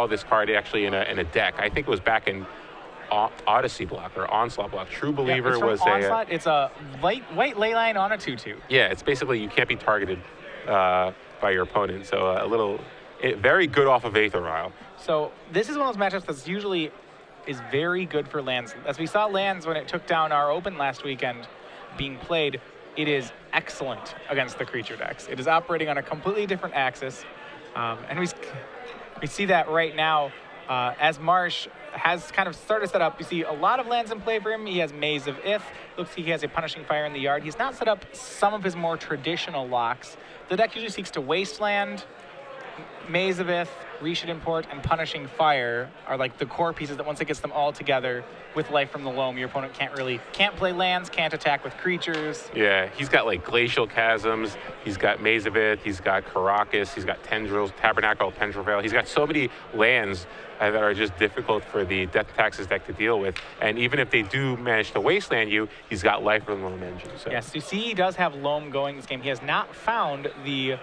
this card actually in a deck. I think it was back in Odyssey block or Onslaught block. True Believer was Onslaught. It's a white leyline on a 2/2. Yeah, it's basically you can't be targeted by your opponent. So very good off of Aether Isle. So this is one of those matchups that's usually is very good for lands. As we saw lands when it took down our Open last weekend being played, it is excellent against the creature decks. It is operating on a completely different axis. And we see that right now as Marsh has kind of started to set up. You see a lot of lands in play for him. He has Maze of Ith. Looks like he has a Punishing Fire in the yard. He's not set up some of his more traditional locks. The deck usually seeks to Wasteland, Maze of Ith, Reshad Import, and Punishing Fire are like the core pieces that once it gets them all together with Life from the Loam, your opponent can't play lands, can't attack with creatures. Yeah, he's got like Glacial Chasms, he's got Maze of Ith, he's got Karakas, he's got Tendrils, Tabernacle, Tendril Veil. He's got so many lands that are just difficult for the Death Taxes deck to deal with. And even if they do manage to wasteland you, he's got Life from the Loam engine. So. Yes, you see he does have Loam going this game. He has not found the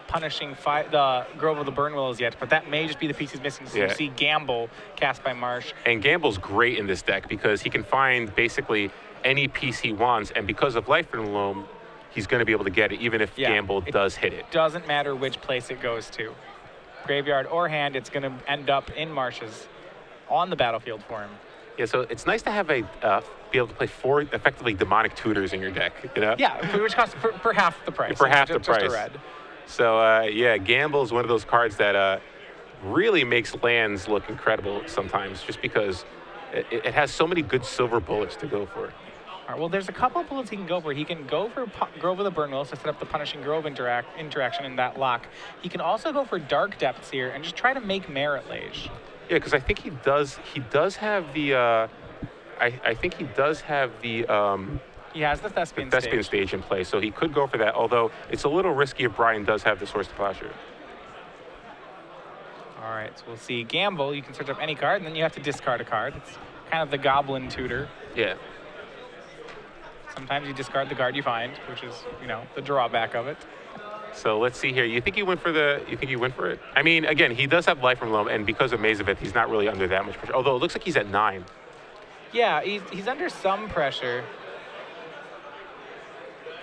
Punishing Fire, the Grove of the Burnwillows yet, but that may just be the piece he's missing. So you see Gamble cast by Marsh. And Gamble's great in this deck because he can find basically any piece he wants, and because of Life from the Loam, he's going to be able to get it even if Gamble does hit it. Doesn't matter which place it goes to. Graveyard or hand, it's going to end up in Marsh's on the battlefield for him. Yeah, so it's nice to have be able to play 4 effectively demonic tutors in your deck, you know? Yeah, which costs for half the price. For half the price. Just a red. So, yeah, Gamble is one of those cards that really makes lands look incredible sometimes just because it has so many good silver bullets to go for. All right, well, there's a couple of bullets he can go for. He can go for Grove of the Burnwillows to set up the Punishing Grove interaction in that lock. He can also go for Dark Depths here and just try to make Merit Lage. Yeah, because I think he does have the I think he does have the he has the Thespian stage in play, so he could go for that, although it's a little risky if Brian does have the Source to Plowshare. All right, so we'll see Gamble. You can search up any card, and then you have to discard a card. It's kind of the Goblin tutor. Yeah. Sometimes you discard the card you find, which is, the drawback of it. So let's see here. You think he went for it? I mean, again, he does have Life from Loam, and because of Maze of Ith, he's not really under that much pressure. Although it looks like he's at 9. Yeah, he's under some pressure.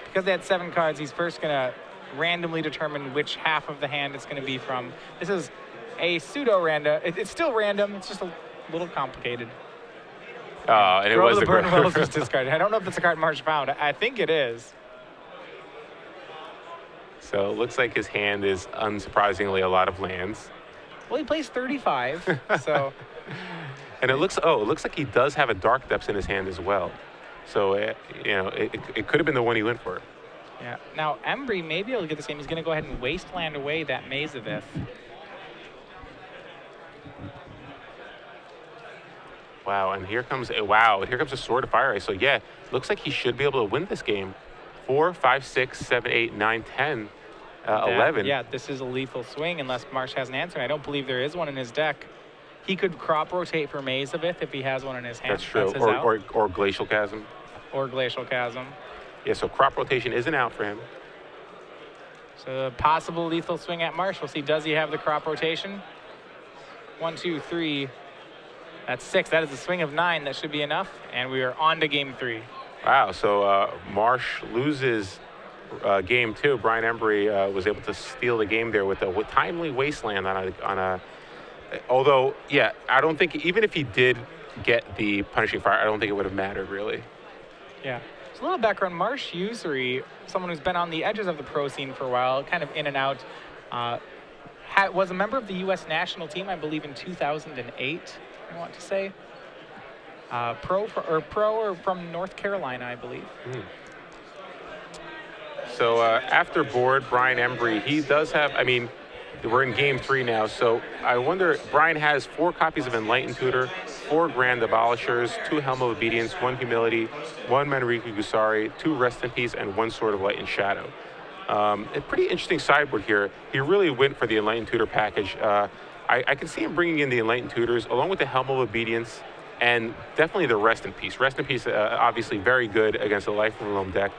Because they had 7 cards, he's first going to randomly determine which half of the hand it's going to be from. This is a pseudo-random. It's still random. It's just a little complicated. And it was the Burnwillows was discarded. I don't know if it's a card Marsh found. I think it is. So it looks like his hand is, unsurprisingly, a lot of lands. Well, he plays 35, so. And it looks like he does have a Dark Depths in his hand as well. So, it could have been the one he went for. Yeah. Now, Embry may be able to get this game. He's going to go ahead and wasteland away that Maze of Ith. Wow, and here comes a Sword of Fire Ice. So, yeah, looks like he should be able to win this game. 4, 5, 6, 7, 8, 9, 10, 11. Yeah, this is a lethal swing unless Marsh has an answer. I don't believe there is one in his deck. He could crop rotate for Maze of Ith if he has one in his hand. That's true. Or Glacial Chasm. Or Glacial Chasm. Yeah, so crop rotation isn't out for him. So a possible lethal swing at Marsh. We'll see, does he have the crop rotation? 1, 2, 3. That's 6. That is a swing of 9. That should be enough. And we are on to game 3. Wow, so Marsh loses game 2. Brian Embry was able to steal the game there with a timely wasteland on a although, yeah, I don't think, even if he did get the Punishing Fire, I don't think it would have mattered, really. Yeah. So a little background, Marsh Usury, someone who's been on the edges of the pro scene for a while, kind of in and out, was a member of the U.S. national team, I believe, in 2008, I want to say. Pro or from North Carolina, I believe. So after board, Brian Embry, he does have, I mean, we're in game 3 now, so I wonder, Brian has 4 copies of Enlightened Tutor, 4 Grand Abolishers, 2 Helm of Obedience, 1 Humility, 1 Manriku Gusari, 2 Rest in Peace, and 1 Sword of Light and Shadow. A pretty interesting sideboard here. He really went for the Enlightened Tutor package. I can see him bringing in the Enlightened Tutors, along with the Helm of Obedience, and definitely the Rest in Peace. Rest in Peace, obviously very good against the Life from the Loam deck.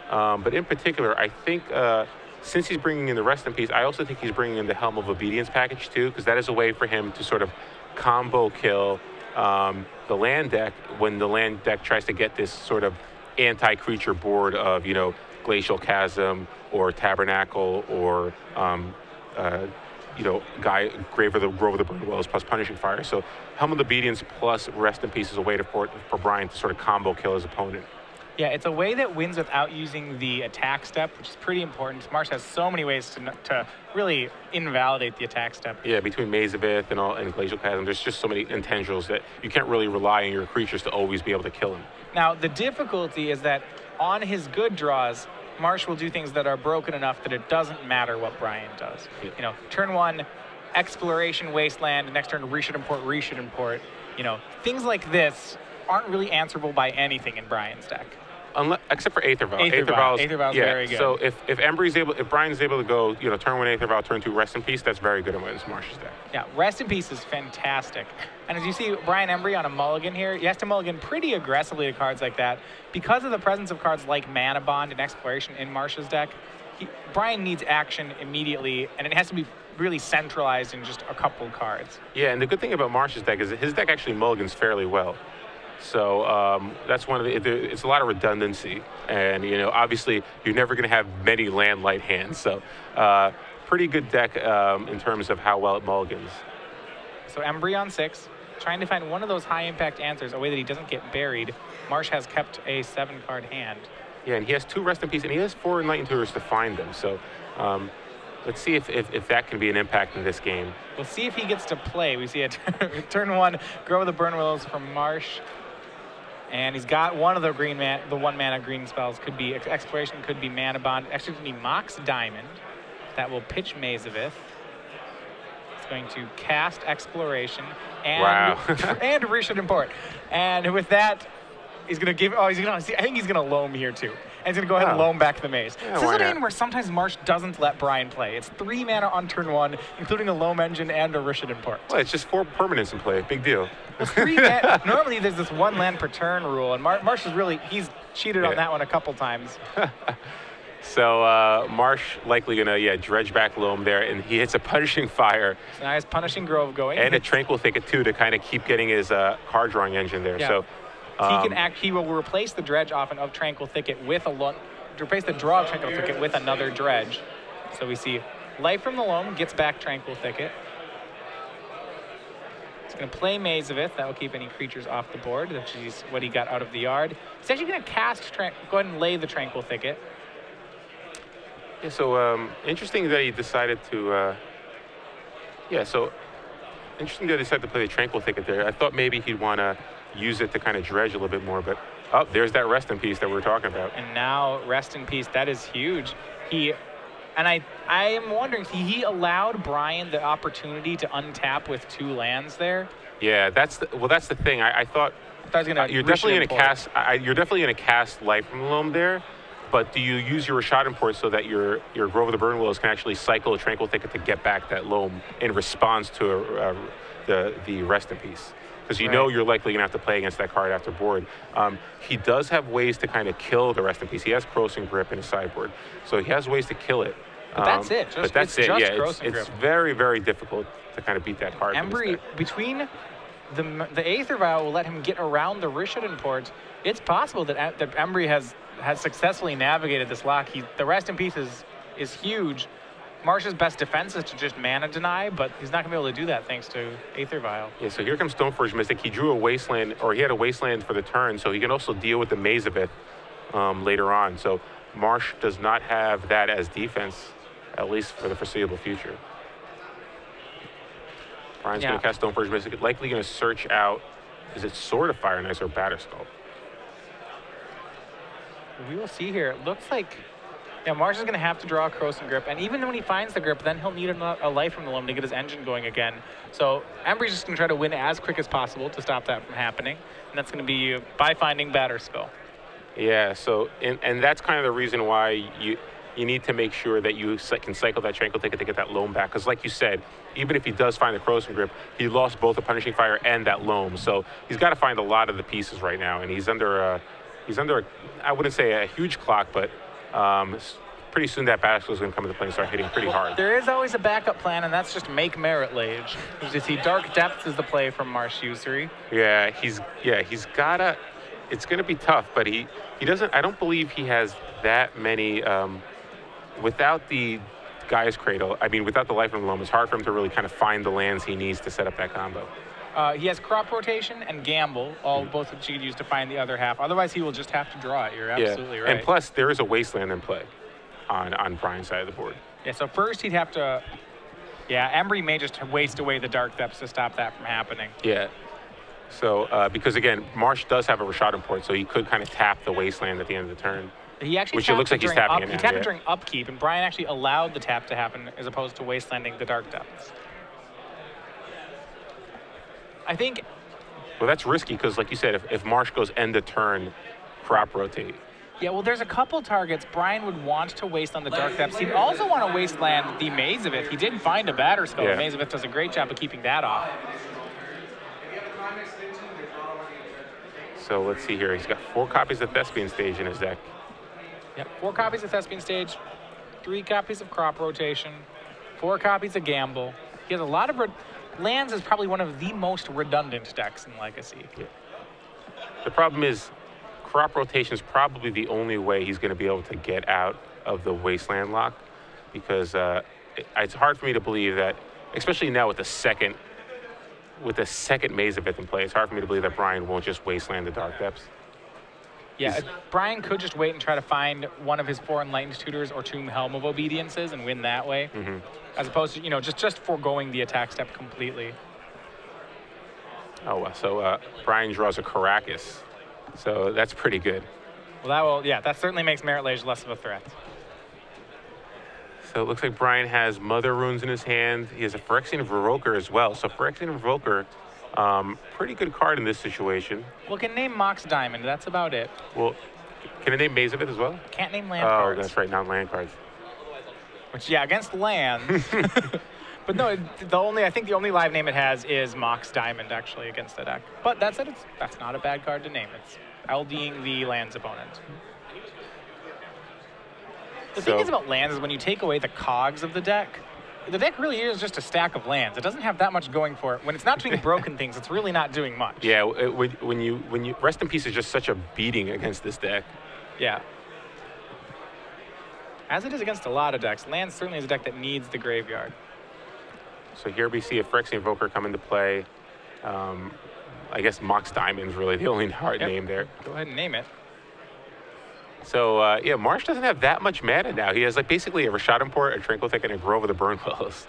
But in particular, I think since he's bringing in the Rest in Peace, I also think he's bringing in the Helm of Obedience package too, because that is a way for him to sort of combo kill the land deck when the land deck tries to get this sort of anti-creature board of, you know, Glacial Chasm or Tabernacle or you know, Grove of the Burnwells plus Punishing Fire. So Helm of Obedience plus Rest in Peace is a way for Brian to sort of combo kill his opponent. Yeah, it's a way that wins without using the attack step, which is pretty important. Marsh has so many ways to really invalidate the attack step. Yeah, between Maze of Ith and Glacial Chasm, there's just so many intangibles that you can't really rely on your creatures to always be able to kill them. Now, the difficulty is that on his good draws, Marsh will do things that are broken enough that it doesn't matter what Brian does. Yeah. You know, turn 1, Exploration, Wasteland, next turn, reshould import. You know, things like this aren't really answerable by anything in Brian's deck. Except for Aether Vial. Aether Vial's yeah, very good. So if Brian's able to go, you know, turn 1 Aether Vial, turn 2 Rest in Peace, that's very good against Marsh's deck. Yeah, Rest in Peace is fantastic. And as you see, Brian Embry on a mulligan here, he has to mulligan pretty aggressively to cards like that. Because of the presence of cards like Mana Bond and Exploration in Marsh's deck, Brian needs action immediately, and it has to be really centralized in just a couple cards. Yeah, and the good thing about Marsh's deck is that his deck actually mulligans fairly well. So that's one of it's a lot of redundancy, and you know, obviously you're never going to have many land light hands. So pretty good deck in terms of how well it mulligans. So Embry on 6, trying to find one of those high impact answers, a way that he doesn't get buried. Marsh has kept a 7-card hand. Yeah, and he has 2 Rest in Peace, and he has 4 Enlightened Tutors to find them. So let's see if that can be an impact in this game. We'll see if he gets to play. We see a turn 1, Grove of the Burnwells from Marsh. And he's got one of the the 1-mana green spells. Could be Exploration, could be Mana Bond. Actually, could be Mox Diamond. That will pitch Maze of Ith. It's going to cast Exploration and and reshould import. And with that, he's going to give. Oh, I think he's going to loam here too. And he's going to go ahead and loam back the Maze. Yeah, this is a game where sometimes Marsh doesn't let Brian play. It's 3 mana on turn 1, including a loam engine and a reshould import. Well, it's just 4 permanents in play. Big deal. Normally there's this 1 land per turn rule, and Marsh is he's cheated on that one a couple times. So Marsh likely gonna dredge back loam there, and he hits a Punishing Fire. So now he's Punishing Grove going. And a Tranquil Thicket too to kind of keep getting his card drawing engine there. Yeah. So he will replace the dredge often of Tranquil Thicket with replace the draw of Tranquil Thicket with another dredge. So we see Life from the Loam gets back Tranquil Thicket. He's going to play Maze of Ith. That will keep any creatures off the board. That's what he got out of the yard. He's actually going to cast, go ahead and lay the Tranquil Thicket. Yeah, so interesting that he decided to, interesting that he decided to play the Tranquil Thicket there. I thought maybe he'd want to use it to kind of dredge a little bit more, but there's that Rest in Peace that we were talking about. And now Rest in Peace, that is huge. I am wondering, he allowed Brian the opportunity to untap with 2 lands there. Yeah, that's the thing. I thought you're definitely going to cast Life from the Loam there, but do you use your Rashad import so that your Grove of the Burnwells can actually cycle a Tranquil Thicket to get back that Loam in response to the Rest in Peace? Because you know you're likely going to have to play against that card after board. He does have ways to kind of kill the Rest in Peace. He has Crossing Grip in his sideboard, so he has ways to kill it. But that's it. It's very, very difficult to kind of beat that card. Embry, between the Aether Vial will let him get around the Rishodan import. It's possible that Embry has successfully navigated this lock. The Rest in Peace is huge. Marsh's best defense is to just mana deny, but he's not going to be able to do that thanks to Aether Vial. Yeah, so here comes Stoneforge Mystic. He drew a Wasteland, or he had a Wasteland for the turn, so he can also deal with the Maze of Ith later on. So Marsh does not have that as defense, at least for the foreseeable future. Brian's going to cast Stoneforge Mystic, likely going to search out, is it Sword of Fire Knights or Batterskull? We will see here. It looks like Marsh is going to have to draw a Crossing Grip, and even when he finds the grip, then he'll need a Life from the Loam to get his engine going again. So Embry's just going to try to win as quick as possible to stop that from happening, and that's going to be by finding Batterskull. Yeah, so, and that's kind of the reason why you need to make sure that you can cycle that Tranquil Thicket to get that Loam back, because like you said, even if he does find the Crossing Grip, he lost both the Punishing Fire and that Loam, so he's got to find a lot of the pieces right now, and he's under I wouldn't say a huge clock, but pretty soon that Battle is going to come into play and start hitting pretty hard. There is always a backup plan, and that's just make Merit Lage. As you see, Dark Depths is the play from Marsh Usury. Yeah, he's gotta. It's going to be tough, but he doesn't. I don't believe he has that many. Without the Gaia's Cradle, I mean, without the Life from the Loam, it's hard for him to really kind of find the lands he needs to set up that combo. He has Crop Rotation and Gamble, both which you could use to find the other half. Otherwise, he will just have to draw it. You're absolutely right. And plus, there is a Wasteland in play on Brian's side of the board. Yeah, so first he'd have to... Yeah, Embry may just waste away the Dark Depths to stop that from happening. Yeah. So, because again, Marsh does have a Rashad import, so he could kind of tap the Wasteland at the end of the turn. He actually which it looks like he's tapping it now. He tapped it during upkeep, and Brian actually allowed the tap to happen as opposed to wastelanding the Dark Depths. I think... Well, that's risky because, like you said, if Marsh goes end of turn, Crop Rotate. Yeah, well, there's a couple targets Brian would want to waste on the Dark Depths. He'd also want to wasteland the Mazavith. He did find a Batter Skull. Yeah. Mazavith does a great job of keeping that off. So let's see here. He's got 4 copies of Thespian Stage in his deck. Yep, 4 copies of Thespian Stage, 3 copies of Crop Rotation, 4 copies of Gamble. He has a lot of... Lands is probably one of the most redundant decks in Legacy. Yeah. The problem is Crop Rotation is probably the only way he's going to be able to get out of the Wasteland lock, because it's hard for me to believe that, especially now with the second Mazavith in play, it's hard for me to believe that Brian won't just Wasteland the Dark Depths. Yeah, Brian could just wait and try to find one of his 4 Enlightened Tutors or 2 Helm of Obediences and win that way, as opposed to, just foregoing the attack step completely. Oh, so Brian draws a Caracas, so that's pretty good. Well, that certainly makes Merit Lage less of a threat. So it looks like Brian has Mother Runes in his hand. He has a Phyrexian Revoker as well. So Phyrexian Revoker, pretty good card in this situation. Well, can name Mox Diamond. That's about it. Well, can it name Mazavith as well? Can't name land cards. Oh, that's right, not land cards. Which, yeah, against lands. But no, I think the only live name it has is Mox Diamond, actually, against the deck. But that said, that's not a bad card to name. It's LDing the land's opponent. The thing is about lands is when you take away the cogs of the deck really is just a stack of lands. It doesn't have that much going for it. When it's not doing broken things, it's really not doing much. Yeah, when you Rest in Peace is just such a beating against this deck. Yeah. As it is against a lot of decks, lands certainly is a deck that needs the graveyard. So here we see a Phyrexian Invoker come into play. I guess Mox Diamond's really the only hard name there. Go ahead and name it. So, yeah, Marsh doesn't have that much mana now. He has, like, basically a Rashad Import, a Tranquilitech, and a Grove of the Burnwillows.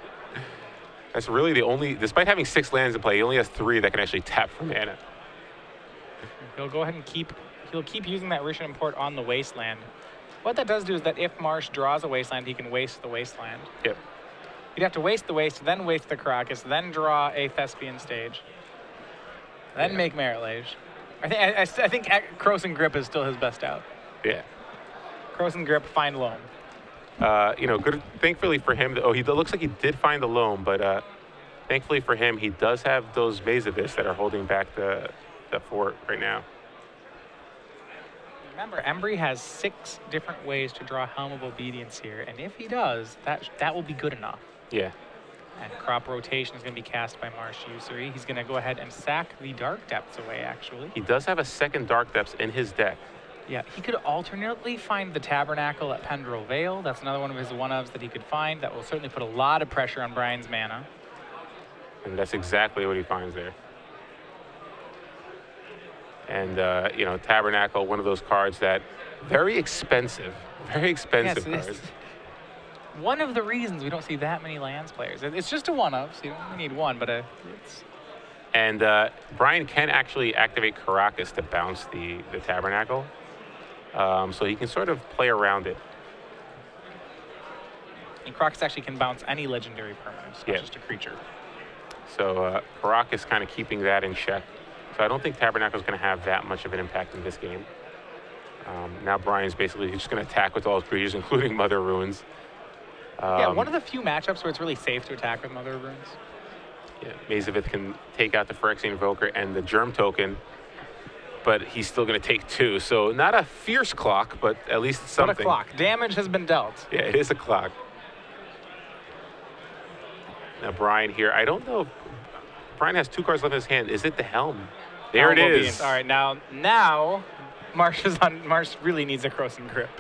That's really the only... Despite having 6 lands in play, he only has 3 that can actually tap for mana. He'll go ahead and he'll keep using that Rashad Import on the Wasteland. What that does do is that if Marsh draws a Wasteland, he can waste the Wasteland. Yep. You'd have to waste the Waste, then waste the Caracas, then draw a Thespian Stage, then make Merit Lage. I think Cross and Grip is still his best out. Yeah. Cross and Grip, find Loam. Good. Thankfully for him, he looks like he did find the Loam, but thankfully for him, he does have those Mazaviths that are holding back the fort right now. Remember, Embry has 6 different ways to draw Helm of Obedience here, and if he does, that will be good enough. Yeah. And Crop Rotation is going to be cast by Marsh Usury. He's going to go ahead and sack the Dark Depths away, actually. He does have a second Dark Depths in his deck. Yeah, he could alternately find the Tabernacle at Pendrell Vale. That's another one of his one-ofs that he could find. That will certainly put a lot of pressure on Brian's mana. And that's exactly what he finds there. And, Tabernacle, one of those cards that very expensive cards. One of the reasons we don't see that many lands players. It's just a one-of, so you only need one, but it's... And Brian can actually activate Caracas to bounce the Tabernacle. So he can sort of play around it. And Caracas actually can bounce any legendary permanent, not just a creature. So Caracas kind of keeping that in check. So I don't think Tabernacle is going to have that much of an impact in this game. Now Brian's basically just going to attack with all his creatures, including Mother Runes. One of the few matchups where it's really safe to attack with Mother Runes. Yeah, Mazavith can take out the Phyrexian Invoker and the Germ Token. but he's still going to take 2. So not a fierce clock, but at least it's something. What a clock. Damage has been dealt. Yeah, it is a clock. Now Brian here, I don't know if Brian has 2 cards left in his hand. Is it the helm? There it is. All right, now Marsh is on. Marsh really needs a Croson grip.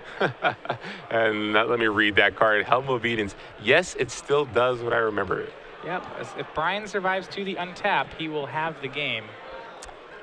And let me read that card. Helm of Obedience. Yes, it still does what I remember. Yep. If Brian survives to the untap, he will have the game.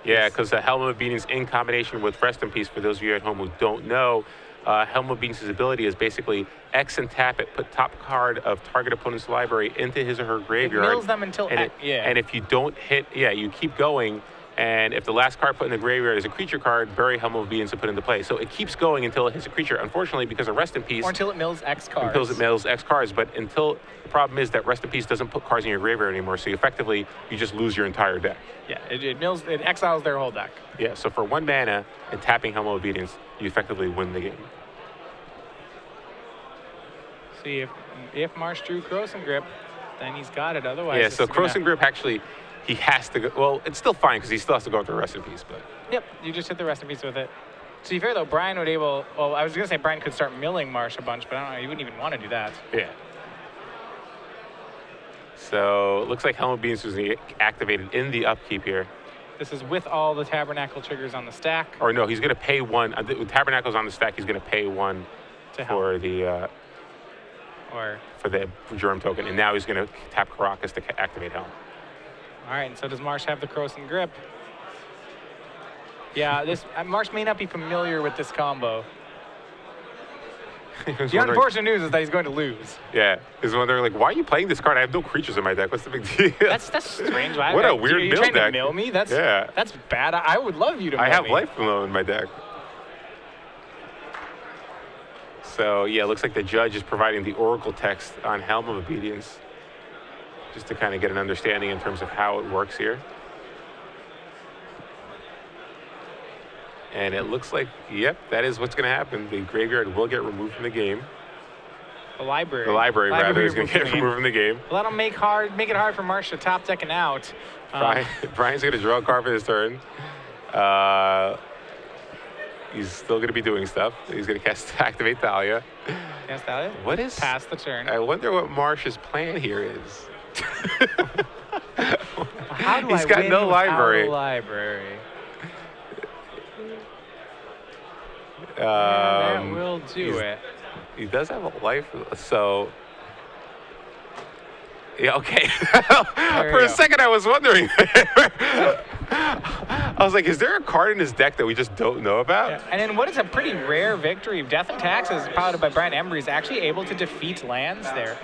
Yeah, because the Helm of Obedience in combination with Rest in Peace, for those of you at home who don't know, Helm of Obedience's ability is basically X and tap it, put top card of target opponent's library into his or her graveyard. It mills them until and if you don't hit, you keep going. And if the last card put in the graveyard is a creature card, bury Helm of Obedience and put into play. So it keeps going until it hits a creature. Unfortunately, because of Rest in Peace. Or until it mills X cards. Until it mills X cards. But the problem is that Rest in Peace doesn't put cards in your graveyard anymore. So effectively, you just lose your entire deck. Yeah, it exiles their whole deck. Yeah, so for 1 mana and tapping Helm of Obedience, you effectively win the game. See, if Marsh drew Croson Grip, then he's got it. Otherwise, yeah, so Croson Grip actually, he has to go. Well, it's still fine because he still has to go through Rest in Peace. But yep, you just hit the Rest in Peace with it. To be fair, though, Brian would well, I was going to say Brian could start milling Marsh a bunch, but I don't know, he wouldn't even want to do that. Yeah. So it looks like Helm of Obedience was activated in the upkeep here. This is with all the Tabernacle triggers on the stack. Or no, he's going to pay 1. With Tabernacle's on the stack, he's going to pay 1 for the Germ token, and now he's going to tap Caracas to activate Helm. All right, and so does Marsh have the Croson Grip? Yeah, Marsh may not be familiar with this combo. The unfortunate news is that he's going to lose. Yeah, he's wondering, like, why are you playing this card? I have no creatures in my deck. What's the big deal? That's strange. What a weird mill deck. You're trying to mill me? That's bad. I would love you to mill me. I have life below in my deck. So, yeah, it looks like the judge is providing the Oracle text on Helm of Obedience, just to kind of get an understanding in terms of how it works here. And it looks like, yep, that is what's going to happen. The graveyard will get removed from the game. The library. The library rather, is going to get removed from the game. Well, that'll make it hard for Marsh to top deck and out. Brian's going to draw a card for his turn. He's still going to be doing stuff. He's going to activate Thalia. Cast Thalia? What is? Pass the turn. I wonder what Marsh's plan here is. How do He's got no library. A library? That will do it. He does have a life, so yeah. Okay. For a second, I was wondering. I was like, is there a card in his deck that we just don't know about? Yeah. And then what is a pretty rare victory? Death and Taxes, piloted by Brian Embry, is actually able to defeat lands there.